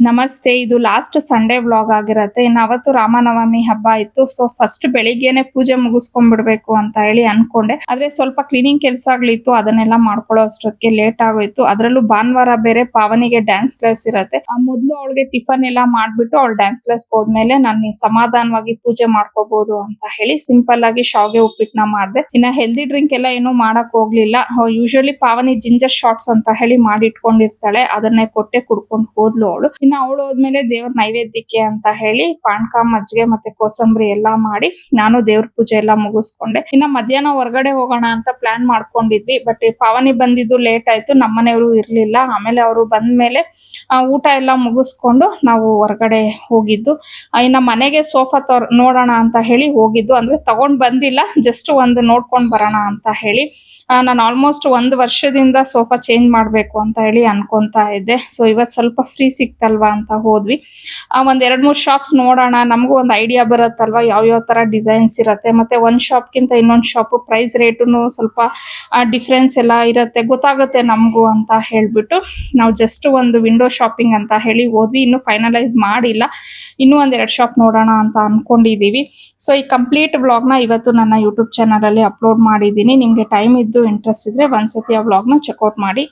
ನಮಸ್ತೆ. ಇದು last Sunday vlog ಆಗಿರತ್ತೆ. ಇನ್ನು ಅವತ್ತು ರಾಮನವಮಿ ಹಬ್ಬ ಇತ್ತು. ಸೊ ಫಸ್ಟ್ ಬೆಳಿಗ್ಗೆನೆ ಪೂಜೆ ಮುಗಿಸ್ಕೊಂಡ್ಬಿಡ್ಬೇಕು ಅಂತ ಹೇಳಿ ಅನ್ಕೊಂಡೆ. ಆದ್ರೆ ಸ್ವಲ್ಪ ಕ್ಲೀನಿಂಗ್ ಕೆಲ್ಸಗಳಿತ್ತು, ಅದನ್ನೆಲ್ಲ ಮಾಡ್ಕೊಳ್ಳೋ ಅಷ್ಟೊತ್ತಿಗೆ ಲೇಟ್ ಆಗೋಯ್ತು. ಅದ್ರಲ್ಲೂ ಭಾನುವಾರ ಬೇರೆ ಪಾವನಿಗೆ ಡ್ಯಾನ್ಸ್ ಕ್ಲಾಸ್ ಇರತ್ತೆ. ಮೊದ್ಲು ಅವಳಿಗೆ ಟಿಫನ್ ಎಲ್ಲ ಮಾಡ್ಬಿಟ್ಟು ಅವಳು ಡ್ಯಾನ್ಸ್ ಕ್ಲಾಸ್ ಹೋದ್ಮೇಲೆ ನಾನು ಸಮಾಧಾನವಾಗಿ ಪೂಜೆ ಮಾಡ್ಕೋಬಹುದು ಅಂತ ಹೇಳಿ ಸಿಂಪಲ್ ಆಗಿ ಶಾವ್ಗೆ ಉಪ್ಪಿಟ್ಟನ್ನ ಮಾಡ್ದೆ. ಇನ್ನ ಹೆಲ್ದಿ ಡ್ರಿಂಕ್ ಎಲ್ಲ ಏನು ಮಾಡಕ್ ಹೋಗ್ಲಿಲ್ಲ. ಯೂಶುವಲಿ ಪಾವನಿ ಜಿಂಜರ್ ಶಾಟ್ಸ್ ಅಂತ ಹೇಳಿ ಮಾಡಿಟ್ಕೊಂಡಿರ್ತಾಳೆ, ಅದನ್ನೇ ಕೊಟ್ಟೆ ಕುಡ್ಕೊಂಡು ಹೋದ್ಲು ಅವಳು. ಇನ್ನ ಅವಳು ಹೋದ್ಮೇಲೆ ದೇವ್ರ ನೈವೇದ್ಯಕ್ಕೆ ಅಂತ ಹೇಳಿ ಪಾನಕ, ಮಜ್ಜಿಗೆ ಮತ್ತೆ ಕೋಸಂಬರಿ ಎಲ್ಲಾ ಮಾಡಿ ನಾನು ದೇವ್ರ ಪೂಜೆ ಎಲ್ಲ ಮುಗಿಸ್ಕೊಂಡೆ. ಇನ್ನ ಮಧ್ಯಾಹ್ನ ಹೊರಗಡೆ ಹೋಗೋಣ ಅಂತ ಪ್ಲಾನ್ ಮಾಡ್ಕೊಂಡಿದ್ವಿ. ಬಟ್ ಪಾವನಿ ಬಂದಿದ್ದು ಲೇಟ್ ಆಯ್ತು, ನಮ್ಮನೆಯವರು ಇರ್ಲಿಲ್ಲ. ಆಮೇಲೆ ಅವರು ಬಂದ್ಮೇಲೆ ಊಟ ಎಲ್ಲ ಮುಗಿಸ್ಕೊಂಡು ನಾವು ಹೊರಗಡೆ ಹೋಗಿದ್ದು. ಇನ್ನ ಮನೆಗೆ ಸೋಫಾ ನೋಡೋಣ ಅಂತ ಹೇಳಿ ಹೋಗಿದ್ದು. ಅಂದ್ರೆ ತಗೊಂಡ್ ಬಂದಿಲ್ಲ, ಜಸ್ಟ್ ಒಂದು ನೋಡ್ಕೊಂಡ್ ಬರೋಣ ಅಂತ ಹೇಳಿ. ನಾನು ಆಲ್ಮೋಸ್ಟ್ 1 ವರ್ಷದಿಂದ ಸೋಫಾ ಚೇಂಜ್ ಮಾಡ್ಬೇಕು ಅಂತ ಹೇಳಿ ಅನ್ಕೊಂತಾ ಇದ್ದೆ. ಸೊ ಇವತ್ ಸ್ವಲ್ಪ ಫ್ರೀ ಸಿಕ್ತಲ್ವಾ ಅಂತ ಹೋದ್ವಿ. ಒಂದ್ 2-3 ಶಾಪ್ಸ್ ನೋಡೋಣ, ನಮಗೂ ಒಂದು ಐಡಿಯಾ ಬರುತ್ತಲ್ವಾ ಯಾವ ತರ ಡಿಸೈನ್ಸ್ ಇರತ್ತೆ. ಮತ್ತೆ ಒಂದ್ ಶಾಪ್ ಗಿಂತ ಇನ್ನೊಂದ್ ಶಾಪ್ ಪ್ರೈಸ್ ರೇಟುನು ಸ್ವಲ್ಪ ಡಿಫ್ರೆನ್ಸ್ ಎಲ್ಲ ಇರತ್ತೆ, ಗೊತ್ತಾಗುತ್ತೆ ನಮಗೂ ಅಂತ ಹೇಳ್ಬಿಟ್ಟು ನಾವು ಜಸ್ಟ್ ಒಂದು ವಿಂಡೋ ಶಾಪಿಂಗ್ ಅಂತ ಹೇಳಿ ಹೋದ್ವಿ. ಇನ್ನು ಫೈನಲೈಸ್ ಮಾಡಿಲ್ಲ, ಇನ್ನೂ 1-2 ಶಾಪ್ ನೋಡೋಣ ಅಂತ ಅನ್ಕೊಂಡಿದೀವಿ. ಸೊ ಈ ಕಂಪ್ಲೀಟ್ ವ್ಲಾಗ್ ನ ಇವತ್ತು ನನ್ನ ಯೂಟ್ಯೂಬ್ ಚಾನಲ್ ಅಲ್ಲಿ ಅಪ್ಲೋಡ್ ಮಾಡಿದೀನಿ. ನಿಮ್ಗೆ ಟೈಮ್ ಇದ್ದು ಇಂಟ್ರೆಸ್ಟ್ ಇದ್ರೆ ಒಂದ್ಸತಿ ಆ ವ್ಲಾಗ್ ನ ಚೆಕ್ಔಟ್ ಮಾಡಿ.